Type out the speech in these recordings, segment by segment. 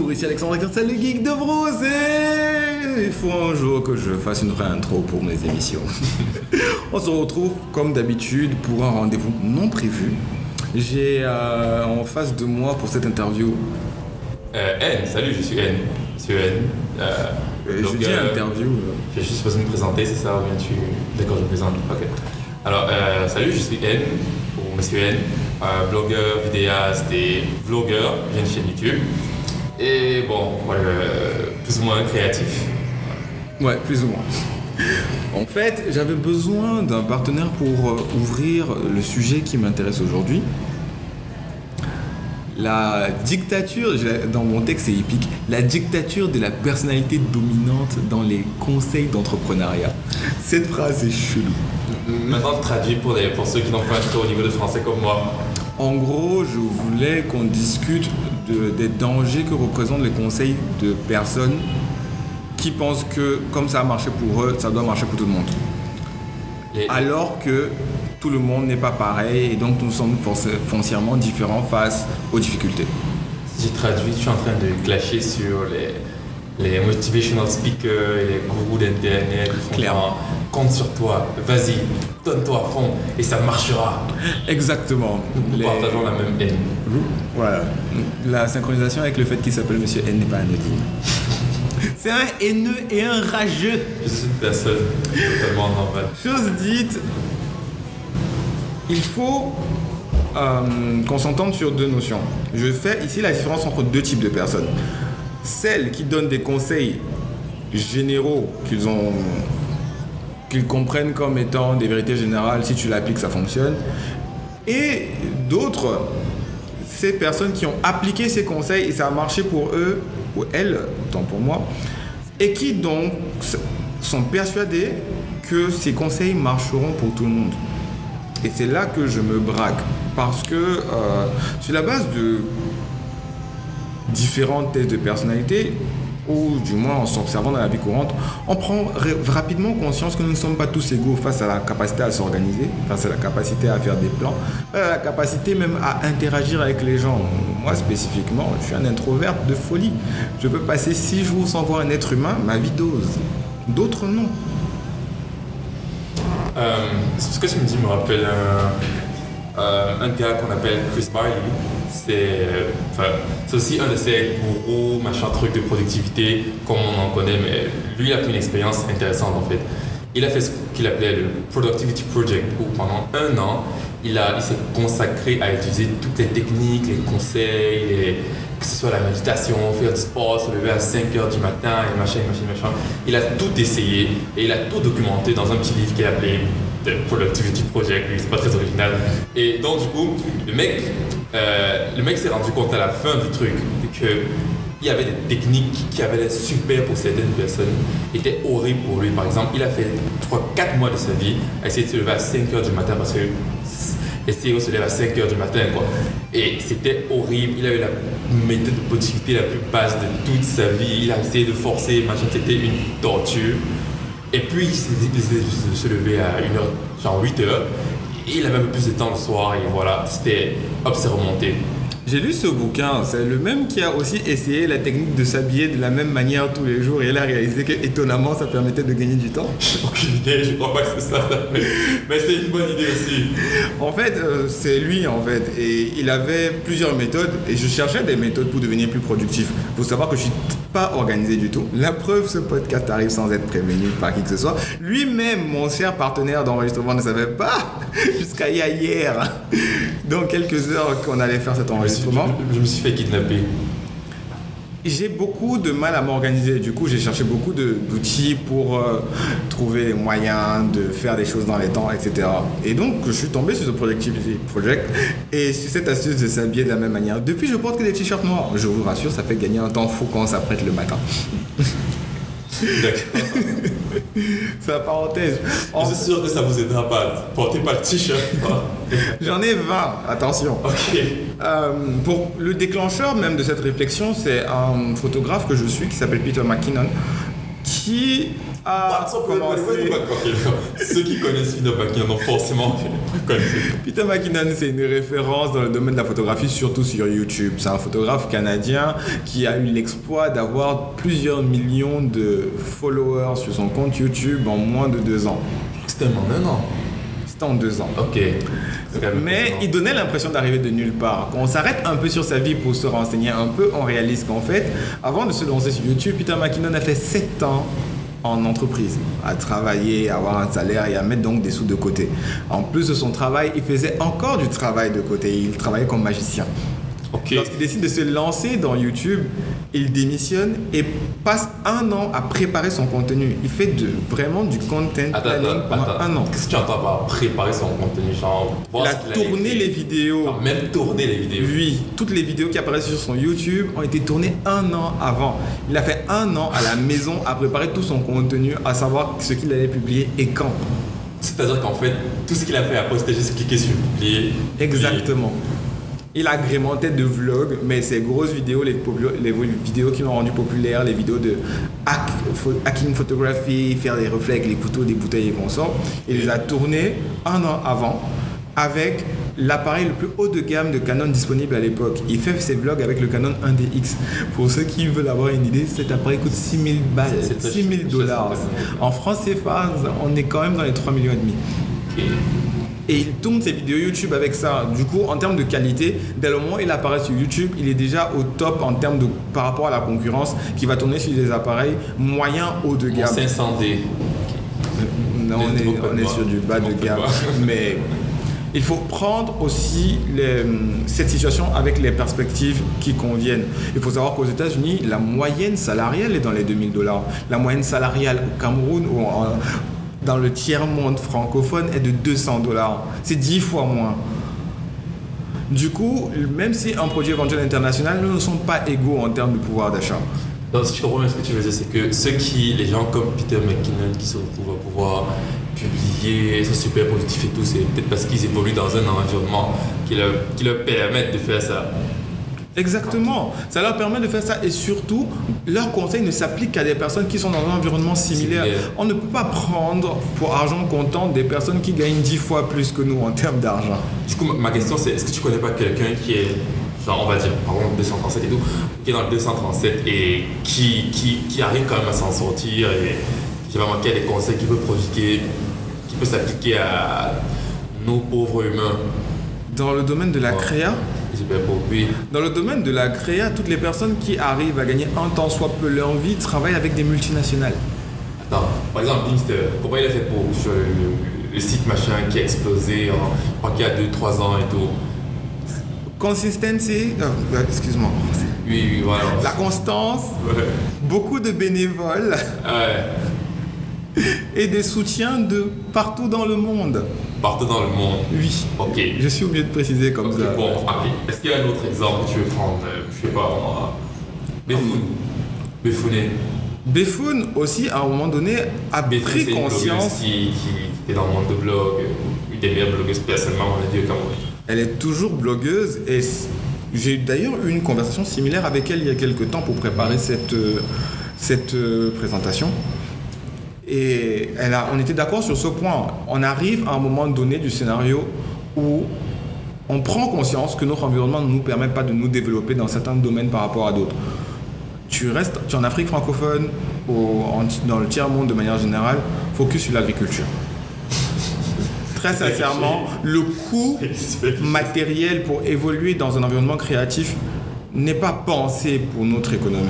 Bonjour, ici Alexandre Quintal, le geek de Bruce. Et il faut un jour que je fasse une vraie intro pour mes émissions. On se retrouve comme d'habitude pour un rendez-vous non prévu. J'ai en face de moi pour cette interview N, salut, je suis N. Monsieur N. je dis interview. J'ai juste besoin de me présenter, c'est ça ou bien tu... D'accord, je me présente. Ok. Alors, salut, je suis N, ou Monsieur N, blogueur, vidéaste et vlogueur. J'ai une chaîne YouTube. Et bon, voilà, plus ou moins créatif. Ouais, plus ou moins. En fait, j'avais besoin d'un partenaire pour ouvrir le sujet qui m'intéresse aujourd'hui. La dictature, dans mon texte c'est épique, la dictature de la personnalité dominante dans les conseils d'entrepreneuriat. Cette phrase est chelou. Maintenant, traduit pour ceux qui n'ont pas un très haut niveau de français comme moi. En gros, je voulais qu'on discute des dangers que représentent les conseils de personnes qui pensent que comme ça a marché pour eux, ça doit marcher pour tout le monde. Alors que tout le monde n'est pas pareil et donc nous sommes foncièrement différents face aux difficultés. Si j'ai traduit, je suis en train de clasher sur les motivational speakers et les gourous d'internet qui font Clairement. Compte sur toi, vas-y, donne-toi à fond et ça marchera. Exactement. Nous partageons la même haine. Voilà. La synchronisation avec le fait qu'il s'appelle Monsieur N n'est pas anodine. C'est un haineux et un rageux. Je suis une personne totalement normale. Chose dite, il faut qu'on s'entende sur deux notions. Je fais ici la différence entre deux types de personnes. Celles qui donnent des conseils généraux qu'ils comprennent comme étant des vérités générales, si tu l'appliques, ça fonctionne. Et d'autres, ces personnes qui ont appliqué ces conseils et ça a marché pour eux, ou elles, autant pour moi, et qui donc sont persuadés que ces conseils marcheront pour tout le monde. Et c'est là que je me braque, parce que sur la base de différents tests de personnalité, ou du moins en s'observant dans la vie courante, on prend rapidement conscience que nous ne sommes pas tous égaux face à la capacité à s'organiser, face à la capacité à faire des plans, face à la capacité même à interagir avec les gens. Moi spécifiquement, je suis un introvert de folie. Je peux passer 6 jours sans voir un être humain, ma vie dose. D'autres non. Ce que tu me dis me rappelle un gars qu'on appelle Chris Barley. C'est aussi un de ces gourous, machin truc de productivité, comme on en connaît, mais lui il a fait une expérience intéressante en fait. Il a fait ce qu'il appelait le Productivity Project, où pendant 1 an, il s'est consacré à utiliser toutes les techniques, les conseils, que ce soit la méditation, faire du sport, se lever à 5h du matin, et machin. Il a tout essayé et il a tout documenté dans un petit livre qui est appelé The Productivity Project. Lui, c'est pas très original. Et donc, du coup, le mec s'est rendu compte à la fin du truc qu'il y avait des techniques qui avaient l'air super pour certaines personnes, étaient horribles pour lui. Par exemple, il a fait 4 mois de sa vie à essayer de se lever à 5h du matin parce que essayer se lever à 5h du matin, quoi. Et c'était horrible. Il a eu la méthode de productivité la plus basse de toute sa vie. Il a essayé de forcer, machin, c'était une torture. Et puis, il s'est décidé de se lever à 1h, genre 8h. Et il avait un peu plus de temps le soir. Et voilà, c'était hop, c'est remonté. J'ai lu ce bouquin, c'est le même qui a aussi essayé la technique de s'habiller de la même manière tous les jours et il a réalisé que étonnamment ça permettait de gagner du temps. J'ai aucune idée, je crois pas que c'est ça, mais c'est une bonne idée aussi. En fait, c'est lui en fait et il avait plusieurs méthodes et je cherchais des méthodes pour devenir plus productif. Faut savoir que je suis pas organisé du tout. La preuve, ce podcast arrive sans être prévenu par qui que ce soit. Lui-même, mon cher partenaire d'enregistrement, ne savait pas jusqu'à hier, dans quelques heures qu'on allait faire cet enregistrement. Je me suis fait kidnapper. J'ai beaucoup de mal à m'organiser. Du coup, j'ai cherché beaucoup d'outils pour trouver les moyens de faire des choses dans les temps, etc. Et donc, je suis tombé sur ce Productivity Project et sur cette astuce de s'habiller de la même manière. Depuis, je porte que des t-shirts noirs. Je vous rassure, ça fait gagner un temps fou quand on s'apprête le matin. D'accord. C'est la parenthèse. Je suis sûr que ça vous aidera pas. Portez pas le t-shirt. J'en ai 20, attention. Ok. Pour le déclencheur même de cette réflexion, c'est un photographe que je suis qui s'appelle Peter McKinnon qui à commencer. Ceux qui connaissent Peter McKinnon ont forcément connu. Peter McKinnon, c'est une référence dans le domaine de la photographie, surtout sur YouTube. C'est un photographe canadien qui a eu l'exploit d'avoir plusieurs millions de followers sur son compte YouTube en moins de 2 ans. C'était en 1 an. C'était en 2 ans. Ok. Mais il donnait l'impression d'arriver de nulle part. Quand on s'arrête un peu sur sa vie pour se renseigner un peu, on réalise qu'en fait, avant de se lancer sur YouTube, Peter McKinnon a fait 7 ans en entreprise, à travailler, à avoir un salaire et à mettre donc des sous de côté. En plus de son travail, il faisait encore du travail de côté. Il travaillait comme magicien. Okay. Lorsqu'il décide de se lancer dans YouTube, il démissionne et passe 1 an à préparer son contenu. Il fait vraiment du content planning pendant 1 an. Qu'est-ce que tu entends par préparer son contenu? Genre, il a tourné les vidéos. Genre, même tourner les vidéos. Oui, toutes les vidéos qui apparaissent sur son YouTube ont été tournées 1 an avant. Il a fait 1 an à la maison à préparer tout son contenu, à savoir ce qu'il allait publier et quand. C'est-à-dire qu'en fait, tout ce qu'il a fait après, c'était juste cliquer sur publier. Exactement. Il agrémentait de vlogs, mais ses grosses vidéos, les vidéos qui l'ont rendu populaire, les vidéos de hacking photography, faire des reflets avec les couteaux, des bouteilles et consorts, il les a tournées 1 an avant avec l'appareil le plus haut de gamme de Canon disponible à l'époque. Il fait ses vlogs avec le Canon 1DX. Pour ceux qui veulent avoir une idée, cet appareil coûte 6000 balles, 6000 $. En France CFA, on est quand même dans les 3,5 millions. Okay. Et il tourne ses vidéos YouTube avec ça. Du coup, en termes de qualité, dès le moment où il apparaît sur YouTube, il est déjà au top en termes de par rapport à la concurrence qui va tourner sur des appareils moyens haut de gamme. 500D. Non, on est sur du bas de gamme. Mais il faut prendre aussi cette situation avec les perspectives qui conviennent. Il faut savoir qu'aux États-Unis, la moyenne salariale est dans les 2000 $. La moyenne salariale au Cameroun ou dans le tiers-monde francophone est de 200 $. C'est 10 fois moins. Du coup, même si un produit est vendu à l'international, nous ne sommes pas égaux en termes de pouvoir d'achat. Donc, si je comprends bien ce que tu veux dire, c'est que les gens comme Peter McKinnon qui se retrouvent à pouvoir publier, c'est super positif et tout, c'est peut-être parce qu'ils évoluent dans un environnement qui leur permet de faire ça. Exactement, ça leur permet de faire ça et surtout, leurs conseils ne s'appliquent qu'à des personnes qui sont dans un environnement similaire. On ne peut pas prendre pour argent comptant des personnes qui gagnent 10 fois plus que nous en termes d'argent. Du coup, ma question c'est, est-ce que tu connais pas quelqu'un qui est, genre on va dire, par exemple 237 et tout, qui est dans le 237 et qui arrive quand même à s'en sortir et qui va manquer des conseils qui peut prodiguer, qui peut s'appliquer à nos pauvres humains? Dans le domaine de la créa, Dans le domaine de la créa, toutes les personnes qui arrivent à gagner un temps soit peu leur vie travaillent avec des multinationales. Attends, par exemple, Bimster, comment il a fait pour sur le site machin qui a explosé il y a 2-3 ans et tout? Consistency, excuse-moi. Oui, voilà. La constance, beaucoup de bénévoles et des soutiens de partout dans le monde. Partout dans le monde? Oui. Ok. Je suis obligé de préciser comme ça. Bon, ok. Est-ce qu'il y a un autre exemple que tu veux prendre? Je sais pas, Beffoon aussi, à un moment donné, a pris conscience. Qui est dans le monde de blog, une des meilleures blogueuses personnellement, on a dit au Cameroun. Elle est toujours blogueuse et j'ai d'ailleurs eu une conversation similaire avec elle il y a quelques temps pour préparer cette présentation. Et on était d'accord sur ce point. On arrive à un moment donné du scénario où on prend conscience que notre environnement ne nous permet pas de nous développer dans certains domaines par rapport à d'autres. Tu es en Afrique francophone ou dans le tiers-monde de manière générale, focus sur l'agriculture. Très sincèrement, le coût matériel pour évoluer dans un environnement créatif n'est pas pensé pour notre économie.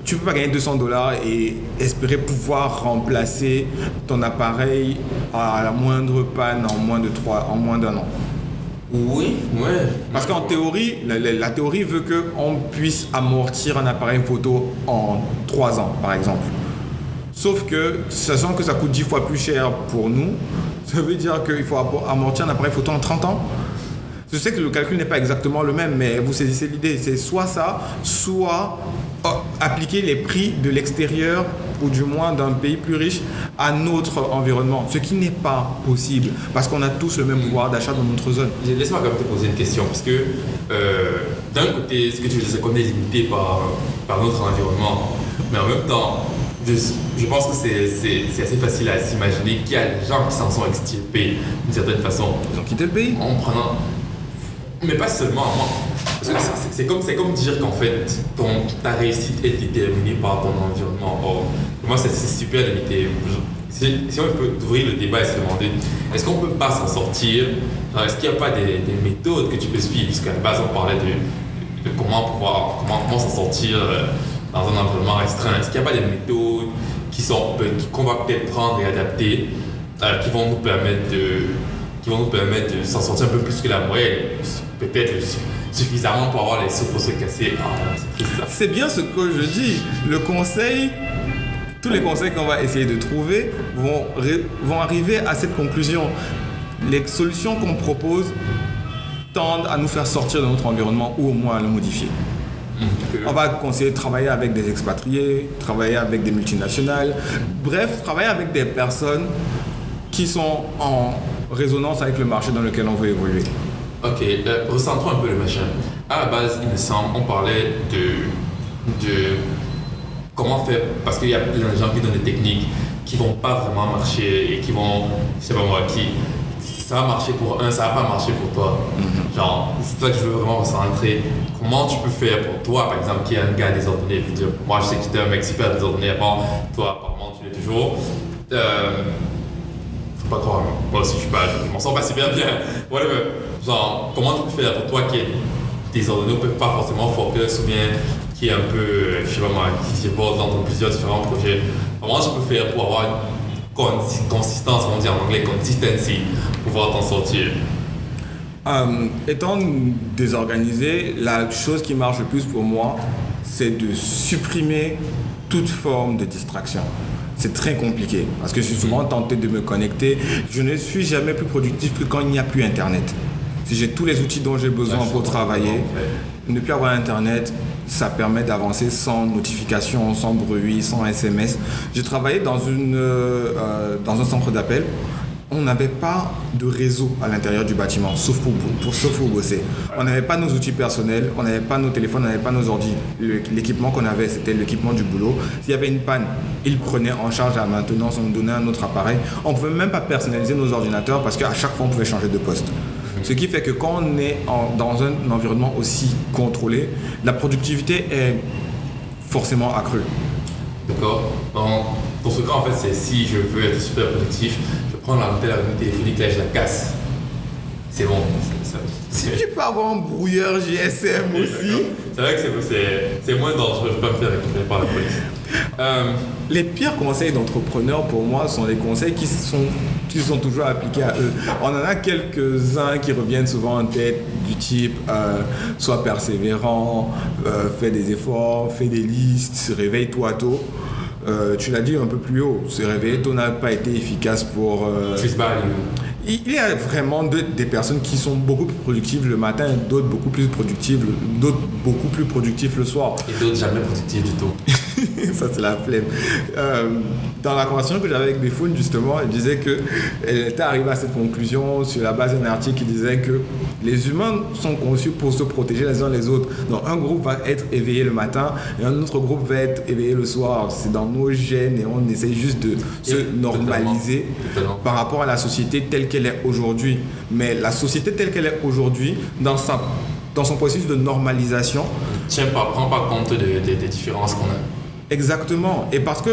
Tu ne peux pas gagner 200 $ et espérer pouvoir remplacer ton appareil à la moindre panne en moins d'1 an. Oui, ouais. Parce qu'en théorie, la théorie veut qu'on puisse amortir un appareil photo en 3 ans, par exemple. Sauf que, sachant que ça coûte 10 fois plus cher pour nous, ça veut dire qu'il faut amortir un appareil photo en 30 ans. Je sais que le calcul n'est pas exactement le même, mais vous saisissez l'idée. C'est soit ça, soit appliquer les prix de l'extérieur, ou du moins d'un pays plus riche, à notre environnement. Ce qui n'est pas possible, parce qu'on a tous le même pouvoir d'achat dans notre zone. Laisse-moi quand même te poser une question, parce que d'un côté, ce que tu veux dire, c'est qu'on est limité par notre environnement, mais en même temps, je pense que c'est assez facile à s'imaginer qu'il y a des gens qui s'en sont extirpés d'une certaine façon. Ils ont quitté le pays. En prenant. Mais pas seulement, moi. Parce que c'est comme dire qu'en fait, ta réussite est déterminée par ton environnement. Or, pour moi, c'est super limité. Si on peut ouvrir le débat et se demander, est-ce qu'on peut pas s'en sortir? Genre, est-ce qu'il n'y a pas des méthodes que tu peux suivre? Parce qu'à la base, on parlait de comment s'en sortir dans un environnement restreint. Est-ce qu'il n'y a pas des méthodes qu'on va peut-être prendre et adapter, qui vont nous permettre de s'en sortir un peu plus que la moyenne, peut-être suffisamment pour avoir les sous pour se casser. C'est triste, ça. C'est bien ce que je dis. Tous les conseils qu'on va essayer de trouver vont arriver à cette conclusion. Les solutions qu'on propose tendent à nous faire sortir de notre environnement ou au moins à le modifier. On va conseiller de travailler avec des expatriés, travailler avec des multinationales, bref, travailler avec des personnes qui sont en résonance avec le marché dans lequel on veut évoluer. Ok, recentrons un peu le machin. À la base, il me semble, on parlait de comment faire, parce qu'il y a plein de gens qui donnent des techniques qui vont pas vraiment marcher et qui vont, je sais pas moi, ça va marcher pour un, ça va pas marcher pour toi. Genre, c'est ça que je veux vraiment recentrer. Comment tu peux faire pour toi, par exemple, qui est un gars désordonné? Je veux dire, moi, je sais que tu es un mec super désordonné avant, toi, apparemment, tu l'es toujours. Faut pas croire, moi aussi, je m'en sors pas super bien. Whatever. Genre, comment tu peux faire pour toi qui est désordonné, ou peut pas forcément focus, ou bien qui est un peu, je sais pas moi, qui s'évolue dans plusieurs différents projets? Comment tu peux faire pour avoir une consistance, on dit en anglais, consistency, pour pouvoir t'en sortir? Étant désorganisé, la chose qui marche le plus pour moi, c'est de supprimer toute forme de distraction. C'est très compliqué parce que je suis souvent tenté de me connecter. Je ne suis jamais plus productif que quand il n'y a plus Internet. Si j'ai tous les outils dont j'ai besoin pour travailler, ne plus avoir Internet, ça permet d'avancer sans notification, sans bruit, sans SMS. J'ai travaillé dans un centre d'appel. On n'avait pas de réseau à l'intérieur du bâtiment, sauf pour bosser. On n'avait pas nos outils personnels, on n'avait pas nos téléphones, on n'avait pas nos ordi. L'équipement qu'on avait, c'était l'équipement du boulot. S'il y avait une panne, ils prenaient en charge la maintenance, on nous donnait un autre appareil. On ne pouvait même pas personnaliser nos ordinateurs parce qu'à chaque fois, on pouvait changer de poste. Ce qui fait que quand on est dans un environnement aussi contrôlé, la productivité est forcément accrue. D'accord. Dans ce cas, en fait, c'est si je veux être super productif, je prends l'antenne téléphonique, là, je la casse. C'est bon. Si tu peux avoir un brouilleur GSM aussi. C'est vrai que c'est moins dangereux, je ne peux pas me faire récupérer par la police. Les pires conseils d'entrepreneurs pour moi sont les conseils qui sont toujours appliqués à eux. On en a quelques-uns qui reviennent souvent en tête du type sois persévérant, fais des efforts, fais des listes, réveille-toi tôt. Tu l'as dit un peu plus haut, se réveiller tôt n'a pas été efficace pour... Il y a vraiment des personnes qui sont beaucoup plus productives le matin, d'autres beaucoup plus productives le soir. Et d'autres jamais productives du tout. Ça, c'est la flemme. Dans la conversation que j'avais avec Béfoun, justement, elle disait qu'elle était arrivée à cette conclusion sur la base d'un article qui disait que les humains sont conçus pour se protéger les uns les autres. Donc, un groupe va être éveillé le matin et un autre groupe va être éveillé le soir. C'est dans nos gènes et on essaie juste de se normaliser par rapport à la société telle qu'elle est aujourd'hui. Mais la société telle qu'elle est aujourd'hui, dans son processus de normalisation, prend pas compte des différences qu'on a. Exactement. Et parce que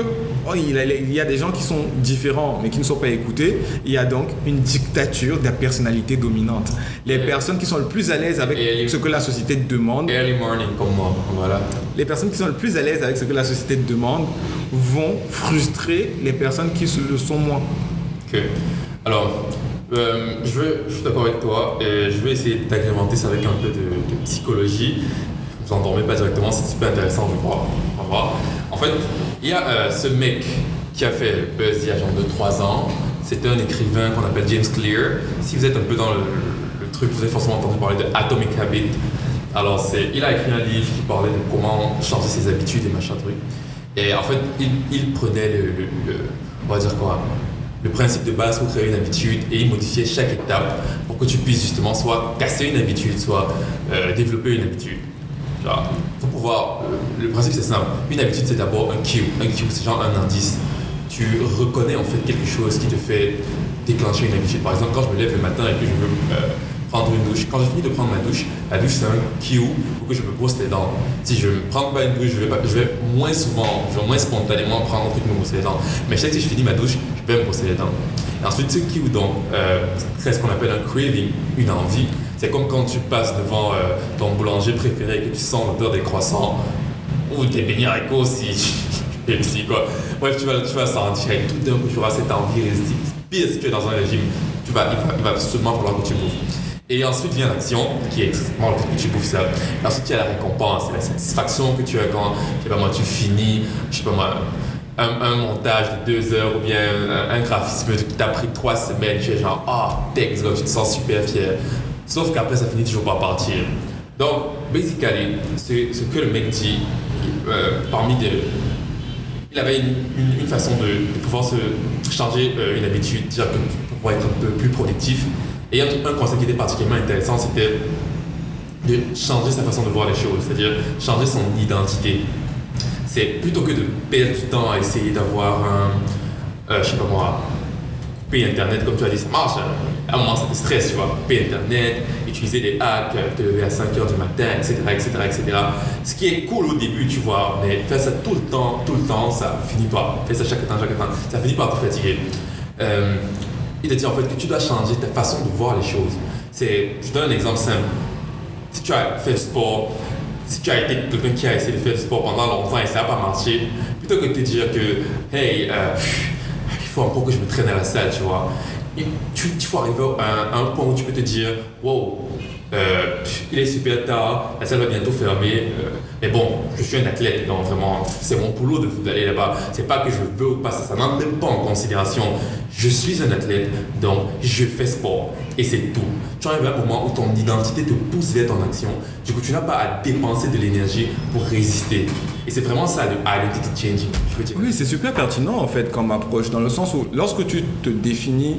il y a des gens qui sont différents mais qui ne sont pas écoutés, il y a donc une dictature de la personnalité dominante. Les personnes qui sont le plus à l'aise avec ce que la société demande, early morning comme moi, voilà. Les personnes qui sont le plus à l'aise avec ce que la société demande vont frustrer les personnes qui le sont moins. Ok. Alors, je suis d'accord avec toi et je vais essayer d'agrémenter ça avec un peu de psychologie. Vous endormez pas directement, c'est super intéressant, je crois. On va voir. En fait, il y a ce mec qui a fait le buzz il y a genre 2-3 ans. C'était un écrivain qu'on appelle James Clear. Si vous êtes un peu dans le truc, vous avez forcément entendu parler de Atomic Habit. Alors, il a écrit un livre qui parlait de comment changer ses habitudes et machin truc. Et en fait, il prenait on va dire quoi, le principe de base pour créer une habitude et il modifiait chaque étape pour que tu puisses justement soit casser une habitude, soit développer une habitude. Pour pouvoir, le principe c'est simple. Une habitude c'est d'abord un cue. Un cue c'est genre un indice. Tu reconnais en fait quelque chose qui te fait déclencher une habitude. Par exemple, quand je me lève le matin et que je veux prendre une douche, quand j'ai fini de prendre ma douche, la douche c'est un cue pour que je me brosse les dents. Si je ne prends pas une douche, je vais moins souvent, je vais moins spontanément prendre un truc me brosser les dents. Mais je sais que si je finis ma douche, je vais me brosser les dents. Et ensuite, ce cue donc, c'est ce qu'on appelle un craving, une envie. C'est comme quand tu passes devant ton boulanger préféré et que tu sens l'odeur des croissants ou des beignets haricots si quoi. Bref, tu vas sentir et tout d'un coup tu auras cette envie irrésistible. Pire si tu es dans un régime, il va seulement falloir que tu bouffes. Et ensuite vient l'action, qui est exactement le fait que tu bouffes ça. Et ensuite il y a la récompense, c'est la satisfaction que tu as quand, je sais pas moi, tu finis, je sais pas moi, un montage de 2 heures ou bien un graphisme qui t'a pris 3 semaines, tu es genre, thanks, tu te sens super fier. Sauf qu'après ça finit toujours par partir. Donc, basically, ce que le mec dit, il avait une façon de pouvoir se changer une habitude, dire que pour pouvoir être un peu plus productif. Et un concept qui était particulièrement intéressant, c'était de changer sa façon de voir les choses, c'est-à-dire changer son identité. C'est plutôt que de perdre du temps à essayer d'avoir je sais pas moi, couper Internet, comme tu as dit, ça marche. À un moment, ça te stresse, tu vois. Couper Internet, utiliser des hacks, te lever à 5h du matin, etc., etc., etc. Ce qui est cool au début, tu vois, mais faire ça tout le temps, ça finit pas. Faire ça chaque temps, ça finit par te fatiguer. Il te dit en fait que tu dois changer ta façon de voir les choses. Je donne un exemple simple. Si tu as fait du sport, si tu as été quelqu'un qui a essayé de faire du sport pendant longtemps et ça n'a pas marché, plutôt que de te dire que, hey, il faut encore que je me traîne à la salle, tu vois. Tu faut arriver à un point où tu peux te dire, wow, il est super tard, la salle va bientôt fermer, mais bon, je suis un athlète, donc vraiment, c'est mon boulot d'aller là-bas. C'est pas que je veux ou pas, ça n'entre même pas en considération. Je suis un athlète, donc je fais sport, et c'est tout. Tu arrives à un moment où ton identité te pousse vers ton action, du coup, tu n'as pas à dépenser de l'énergie pour résister. Et c'est vraiment ça, le identity changing, je veux dire. Oui, c'est super pertinent en fait comme approche, dans le sens où lorsque tu te définis,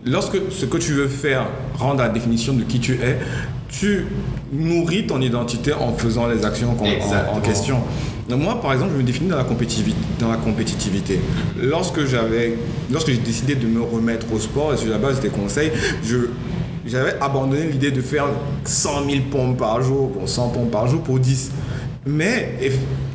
lorsque ce que tu veux faire rend la définition de qui tu es, tu nourris ton identité en faisant les actions en question. Donc moi, par exemple, je me définis dans la compétitivité. Lorsque j'ai décidé de me remettre au sport et sur la base des conseils, j'avais abandonné l'idée de faire 100 000 pompes par jour, 100 pompes par jour pour 10. Mais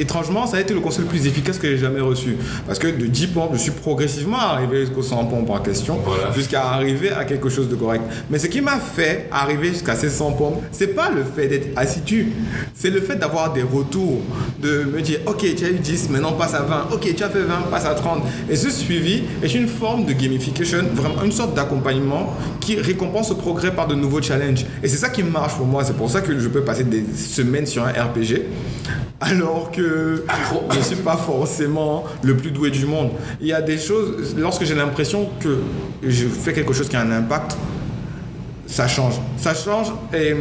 étrangement, ça a été le conseil le plus efficace que j'ai jamais reçu. Parce que de 10 pompes, je suis progressivement arrivé jusqu'aux 100 pompes en question, jusqu'à arriver à quelque chose de correct. Mais ce qui m'a fait arriver jusqu'à ces 100 pompes, c'est pas le fait d'être assidu, c'est le fait d'avoir des retours, de me dire, ok, tu as eu 10, maintenant passe à 20, ok, tu as fait 20, passe à 30. Et ce suivi est une forme de gamification, vraiment une sorte d'accompagnement qui récompense le progrès par de nouveaux challenges. Et c'est ça qui marche pour moi, c'est pour ça que je peux passer des semaines sur un RPG, alors que je ne suis pas forcément le plus doué du monde. Il y a des choses, lorsque j'ai l'impression que je fais quelque chose qui a un impact, ça change. Ça change et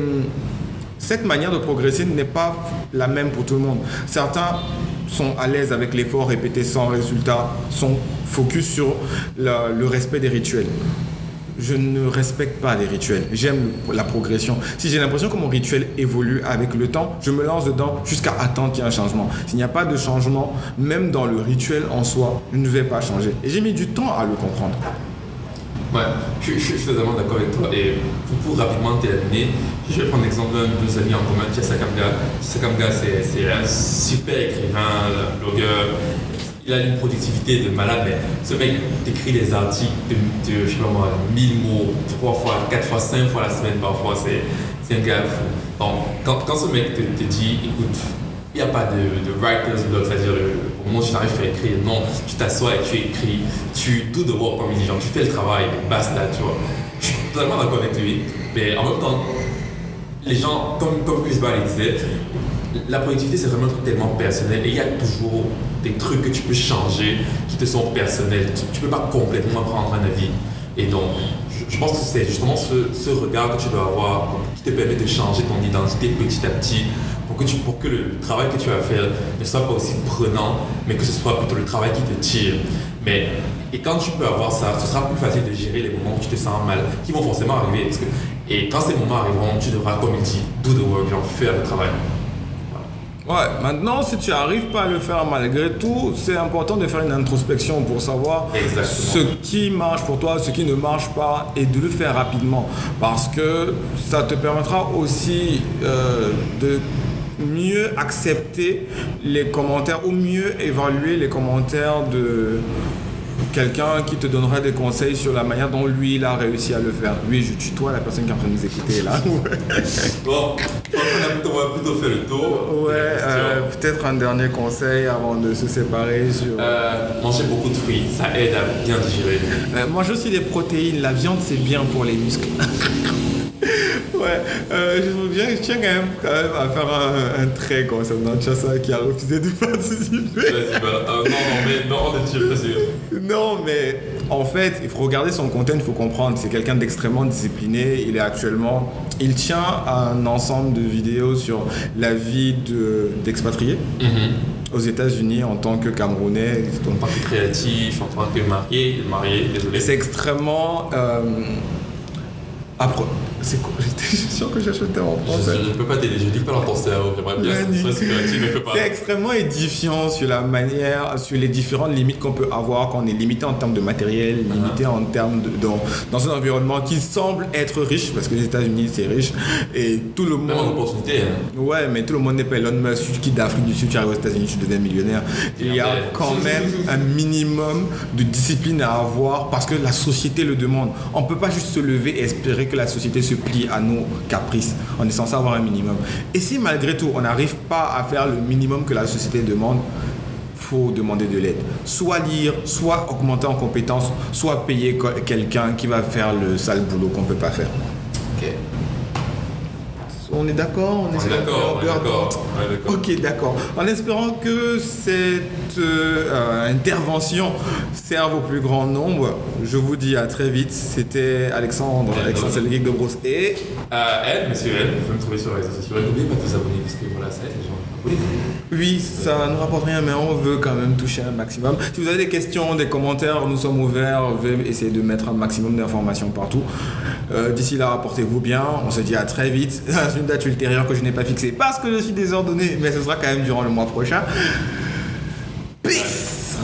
cette manière de progresser n'est pas la même pour tout le monde. Certains sont à l'aise avec l'effort répété sans résultat, sont focus sur le respect des rituels. Je ne respecte pas les rituels. J'aime la progression. Si j'ai l'impression que mon rituel évolue avec le temps, je me lance dedans jusqu'à attendre qu'il y ait un changement. S'il n'y a pas de changement, même dans le rituel en soi, je ne vais pas changer. Et j'ai mis du temps à le comprendre. Ouais, je suis totalement d'accord avec toi. Et pour rapidement terminer, je vais prendre l'exemple d'un de nos amis en commun, Tia Sakamga. Sakamga, c'est un super écrivain, blogueur. Il a une productivité de malade, mais ce mec écrit des articles de je sais pas moi, 1000 mots, 3 fois, 4 fois, 5 fois la semaine parfois, c'est un gars fou. Donc, quand ce mec te dit, écoute, il n'y a pas de writer's block, c'est-à-dire au moment où tu n'arrives pas à écrire, non, tu t'assois et tu écris, tu do the work comme il dit, genre, tu fais le travail, basta, tu vois. Je suis totalement d'accord avec lui, mais en même temps, les gens, comme Chris Ball disait, la productivité c'est vraiment un truc tellement personnel et il y a toujours des trucs que tu peux changer qui te sont personnels. Tu peux pas complètement prendre un avis. Et donc, je pense que c'est justement ce regard que tu dois avoir qui te permet de changer ton identité petit à petit pour que le travail que tu vas faire ne soit pas aussi prenant, mais que ce soit plutôt le travail qui te tire. Et quand tu peux avoir ça, ce sera plus facile de gérer les moments où tu te sens mal, qui vont forcément arriver. Et quand ces moments arriveront, tu devras, comme il dit, do the work, genre faire le travail. Voilà. Ouais, maintenant, si tu n'arrives pas à le faire malgré tout, c'est important de faire une introspection pour savoir ce qui marche pour toi, ce qui ne marche pas, et de le faire rapidement. Parce que ça te permettra aussi de mieux accepter les commentaires ou mieux évaluer les commentaires de quelqu'un qui te donnerait des conseils sur la manière dont lui il a réussi à le faire. Oui, je tutoie la personne qui est en train de nous écouter là. Bon, on va plutôt faire le tour. Ouais, peut-être un dernier conseil avant de se séparer sur... Manger beaucoup de fruits, ça aide à bien digérer. Manger aussi des protéines, la viande c'est bien pour les muscles. Ouais, je tiens quand même à faire un trait concernant Chassa qui a refusé de participer. Vas-y, non, on est sûr. Non, mais en fait, il faut regarder son contenu, il faut comprendre. C'est quelqu'un d'extrêmement discipliné. Il tient à un ensemble de vidéos sur la vie d'expatriés. Aux États-Unis en tant que Camerounais. En tant que créatif, en tant que marié, désolé. C'est extrêmement... c'est quoi? J'étais sûr que j'achetais en français. Je ne peux pas t'aider, je dis pas dans ton cerveau. J'aimerais bien mais je peux pas. C'est extrêmement édifiant sur la manière, sur les différentes limites qu'on peut avoir quand on est limité en termes de matériel, limité en termes dans un environnement qui semble être riche, parce que les États-Unis c'est riche, et tout le monde. Même en opportunité. Ouais, mais tout le monde n'est pas Elon Musk. Tu quittes d'Afrique du Sud, tu arrives aux États-Unis, tu deviens millionnaire. Il y a quand même un minimum de discipline à avoir parce que la société le demande. On peut pas juste se lever et espérer que la société se plie à nos caprices. On est censé avoir un minimum. Et si malgré tout, on n'arrive pas à faire le minimum que la société demande, faut demander de l'aide. Soit lire, soit augmenter en compétences, soit payer quelqu'un qui va faire le sale boulot qu'on peut pas faire. Ok. On est d'accord? On est d'accord. Ok, d'accord. En espérant que cette intervention serve au plus grand nombre, je vous dis à très vite. C'était Alexandre, c'est le geek de Brosse. Et monsieur L, vous pouvez me trouver sur les réseaux sociaux. N'oubliez pas de vous abonner parce que voilà, ça aide les gens. Abonnez-vous. Oui, ça ne rapporte rien, mais on veut quand même toucher un maximum. Si vous avez des questions, des commentaires, nous sommes ouverts. On veut essayer de mettre un maximum d'informations partout. D'ici là, portez-vous bien. On se dit à très vite. Une date ultérieure que je n'ai pas fixée parce que je suis désordonné, mais ce sera quand même durant le mois prochain. Peace.